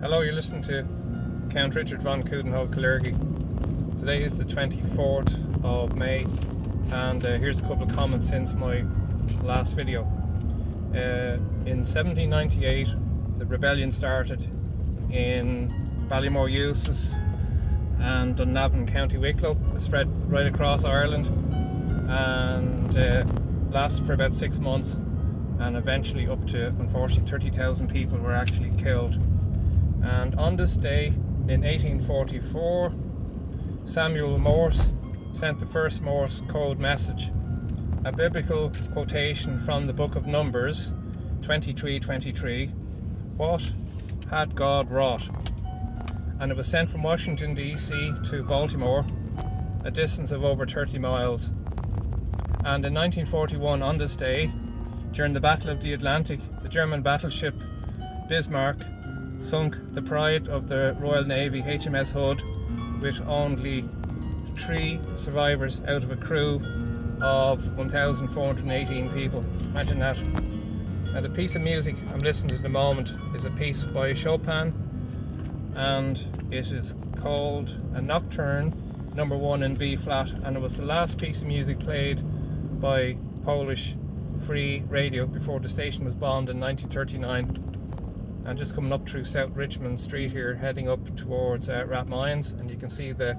Hello, you're listening to Count Richard von Coudenhove Kalergi. Today is the 24th of May, and here's a couple of comments since my last video. In 1798, the rebellion started in Ballymore-Eustace and Dunlavin, County Wicklow. It spread right across Ireland and lasted for about 6 months, and eventually up to, unfortunately, 30,000 people were actually killed. And on this day in 1844, Samuel Morse sent the first Morse code message, a biblical quotation from the book of Numbers 23:23. What had God wrought? And it was sent from Washington DC to Baltimore, a distance of over 30 miles. And in 1941, on this day, during the Battle of the Atlantic, the German battleship Bismarck sunk the pride of the Royal Navy, HMS Hood, with only 3 survivors out of a crew of 1,418 people. Imagine that. And the piece of music I'm listening to at the moment is a piece by Chopin, and it is called a Nocturne No. 1 in B flat, and it was the last piece of music played by Polish Free Radio before the station was bombed in 1939. And just coming up through South Richmond Street here, heading up towards Rathmines, and you can see the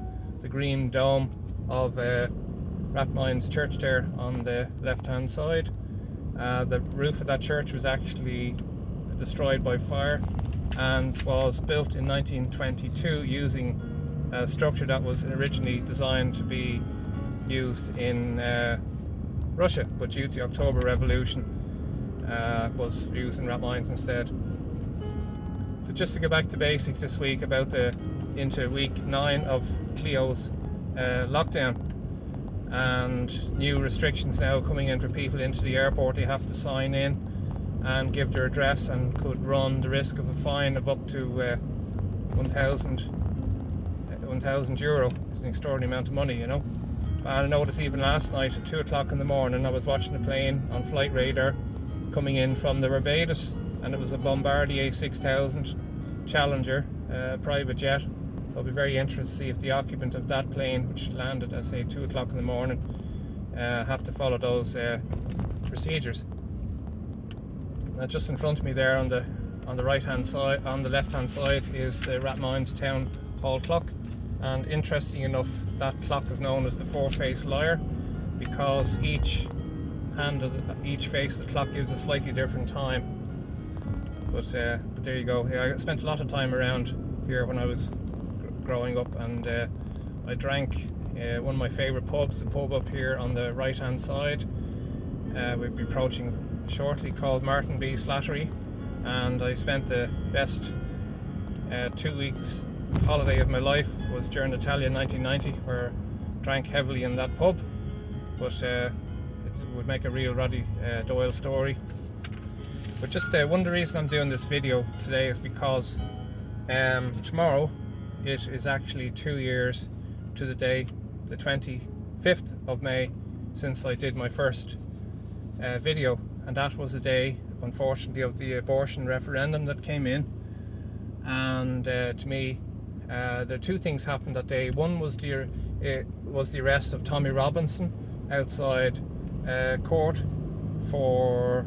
green dome of Rathmines Church there on the left hand side. The roof of that church was actually destroyed by fire and was built in 1922 using a structure that was originally designed to be used in Russia, but due to the October Revolution was used in Rathmines instead. So just to go back to basics this week, into week 9 of Cleo's lockdown, and new restrictions now coming in for people into the airport. They have to sign in and give their address, and could run the risk of a fine of up to 1,000 euro. It's an extraordinary amount of money, you know. And I noticed even last night at 2 o'clock in the morning, I was watching a plane on flight radar coming in from the Barbados, and it was a Bombardier 6000 Challenger private jet. So I'll be very interested to see if the occupant of that plane, which landed at say 2 o'clock in the morning, have to follow those procedures. Now, just in front of me there on the right hand side, on the left hand side, is the Rathmines Town Hall clock. And interesting enough, that clock is known as the 4-face liar, because each face of the clock gives a slightly different time. But there you go. I spent a lot of time around here when I was growing up, and I drank one of my favourite pubs, the pub up here on the right hand side. We'll be approaching shortly, called Martin B. Slattery, and I spent the best 2 weeks holiday of my life was during Italia in 1990, where I drank heavily in that pub. But it would make a real Roddy Doyle story. But just one of the reasons I'm doing this video today is because tomorrow it is actually 2 years to the day, the 25th of May, since I did my first video, and that was the day, unfortunately, of the abortion referendum that came in. And to me, there are 2 things happened that day. One was the arrest of Tommy Robinson outside court for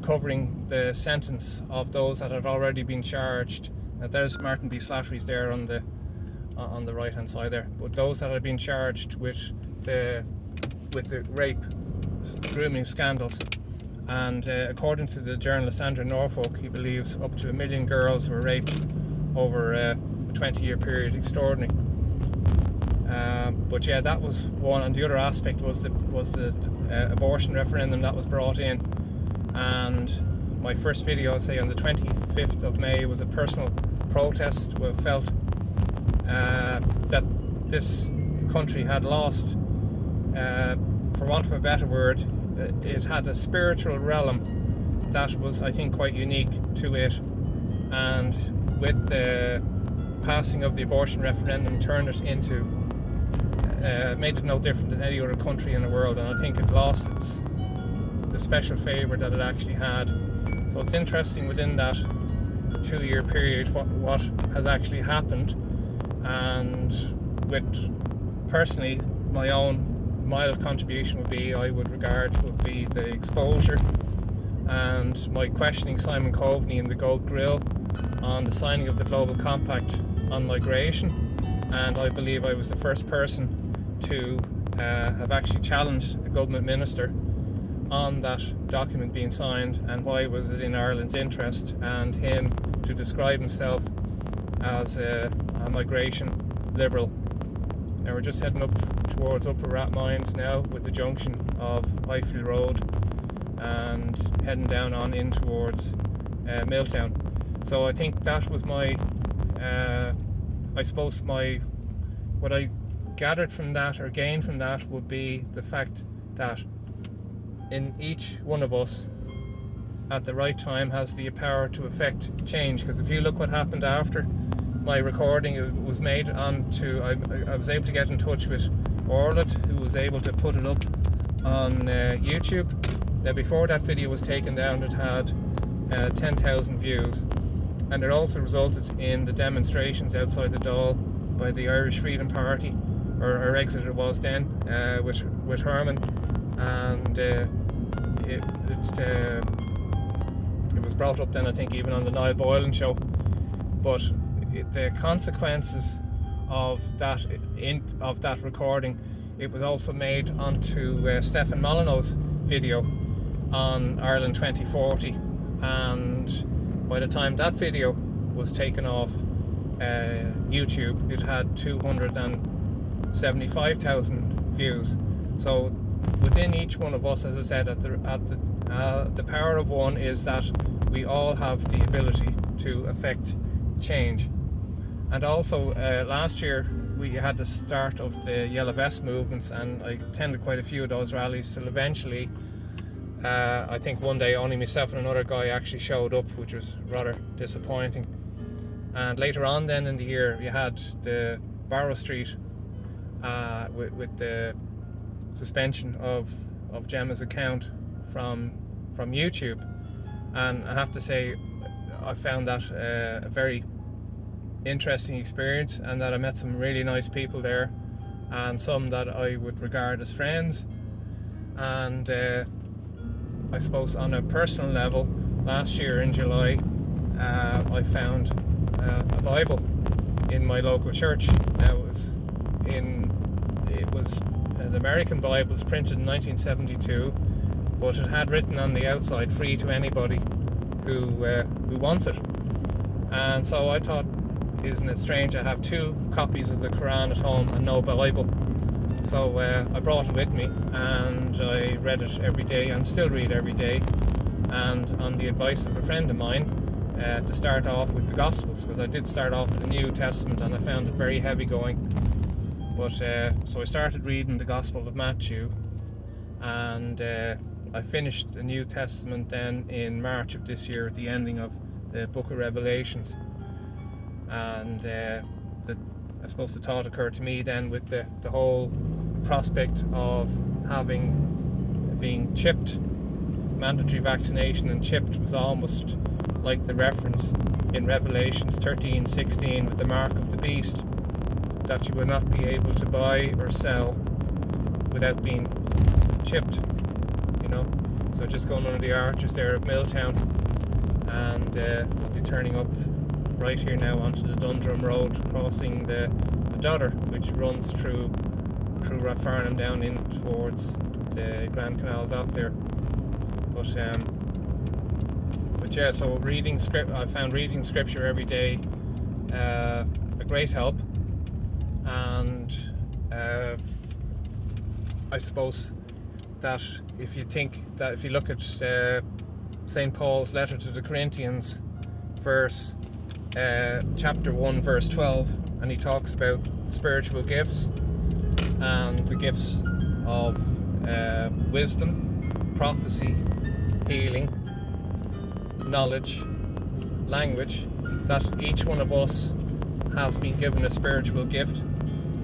covering the sentence of those that had already been charged. Now there's Martin B. Slattery's there on the right hand side there, but those that had been charged with the rape, grooming scandals. And according to the journalist Andrew Norfolk, he believes up to 1 million girls were raped over a 20-year period. Extraordinary. But yeah, that was one, and the other aspect was the abortion referendum that was brought in. And my first video, I'll say, on the 25th of May was a personal protest. We felt that this country had lost, for want of a better word, it had a spiritual realm that was, I think, quite unique to it. And with the passing of the abortion referendum, turned it into, made it no different than any other country in the world. And I think it lost the special favour that it actually had. So it's interesting within that 2-year period what has actually happened, and with personally my own mild contribution would be the exposure and my questioning Simon Coveney in the Goat Grill on the signing of the Global Compact on migration. And I believe I was the first person to have actually challenged a government minister on that document being signed, and why was it in Ireland's interest, and him to describe himself as a migration liberal. Now we're just heading up towards Upper Rathmines now with the junction of Ifield Road and heading down on in towards Milltown. So I think that was my what I gathered from that or gained from that would be the fact that in each one of us at the right time has the power to affect change. Because if you look what happened after my recording, it was made onto, I was able to get in touch with Orlet, who was able to put it up on YouTube. Now before that video was taken down, it had 10,000 views, and it also resulted in the demonstrations outside the Dáil by the Irish Freedom Party, or Exeter it was then, with Herman, and it was brought up then I think even on the Niall Boylan show. But the consequences of that recording, it was also made onto Stephen Molyneux's video on Ireland 2040, and by the time that video was taken off YouTube, it had 275,000 views. So within each one of us, as I said, the power of one is that we all have the ability to affect change. And also last year we had the start of the Yellow Vest movements, and I attended quite a few of those rallies till eventually I think one day only myself and another guy actually showed up, which was rather disappointing. And later on then in the year you had the Barrow Street with the suspension of Gemma's account from YouTube, and I have to say I found that a very interesting experience, and that I met some really nice people there, and some that I would regard as friends. And I suppose on a personal level, last year in July I found a Bible in my local church. Now it was an American Bible, was printed in 1972, but it had written on the outside, free to anybody who wants it. And so I thought, isn't it strange, I have 2 copies of the Quran at home and no Bible. So I brought it with me, and I read it every day and still read every day, and on the advice of a friend of mine, to start off with the Gospels, because I did start off with the New Testament and I found it very heavy going. But so I started reading the Gospel of Matthew, and I finished the New Testament then in March of this year at the ending of the Book of Revelations. And I suppose the thought occurred to me then with the whole prospect of being chipped, mandatory vaccination and chipped was almost like the reference in Revelations 13:16 with the mark of the beast, that you will not be able to buy or sell without being chipped, you know. So just going under the arches there of Milltown, and we'll be turning up right here now onto the Dundrum Road, crossing the Dodder, which runs through Rathfarnham down in towards the Grand Canal dock there. But yeah, so I found reading scripture every day a great help, and I suppose that if you look at St. Paul's letter to the Corinthians, chapter 1 verse 12, and he talks about spiritual gifts and the gifts of wisdom, prophecy, healing, knowledge, language, that each one of us has been given a spiritual gift,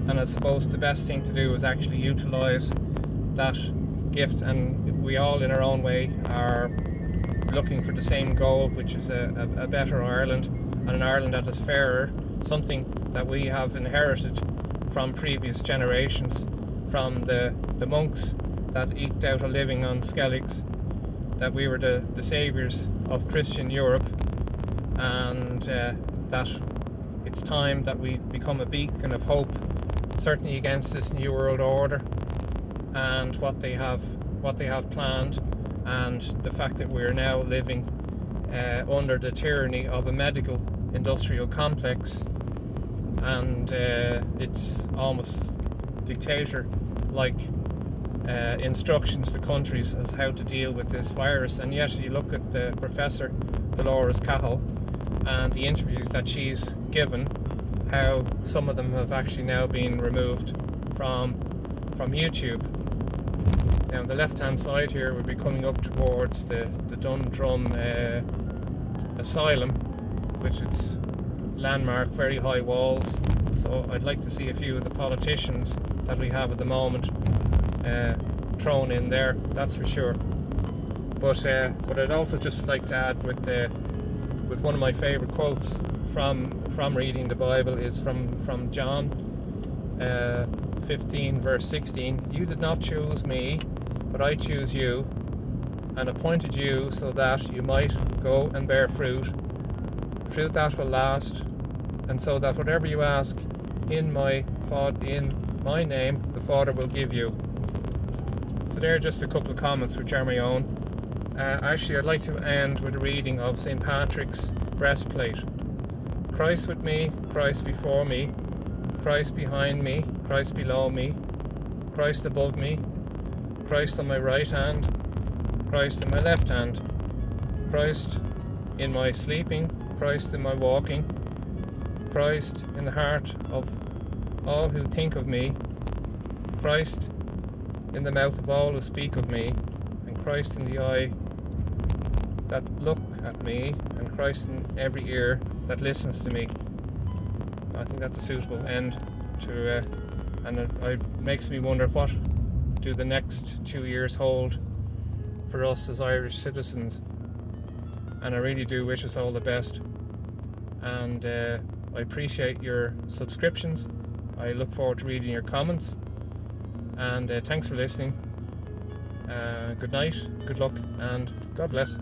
and I suppose the best thing to do is actually utilize that gift. And we all in our own way are looking for the same goal, which is a better Ireland, and an Ireland that is fairer, something that we have inherited from previous generations, from the monks that eked out a living on skelligs, that we were the saviours of Christian Europe, and that it's time that we become a beacon of hope, certainly against this New World Order and what they have planned, and the fact that we're now living under the tyranny of a medical industrial complex, and it's almost dictator-like instructions to countries as how to deal with this virus. And yet you look at the Professor Dolores Cahill and the interviews that she's given, how some of them have actually now been removed from YouTube. Now on the left hand side here we'll be coming up towards the Dundrum Asylum, which its landmark, very high walls. So I'd like to see a few of the politicians that we have at the moment thrown in there, that's for sure. But I'd also just like to add with one of my favourite quotes from reading the Bible is from John 15 verse 16. You did not choose me, but I choose you and appointed you so that you might go and bear fruit that will last, and so that whatever you ask in my name, the Father will give you. So there are just a couple of comments which are my own. Actually, I'd like to end with a reading of St. Patrick's breastplate. Christ with me, Christ before me, Christ behind me, Christ below me, Christ above me, Christ on my right hand, Christ in my left hand, Christ in my sleeping, Christ in my walking, Christ in the heart of all who think of me, Christ in the mouth of all who speak of me, and Christ in the eye that look at me, and Christ in every ear that listens to me. I think that's a suitable end to, and it makes me wonder, what do the next 2 years hold for us as Irish citizens? And I really do wish us all the best, and I appreciate your subscriptions. I look forward to reading your comments, and thanks for listening. Good night, good luck, and God bless.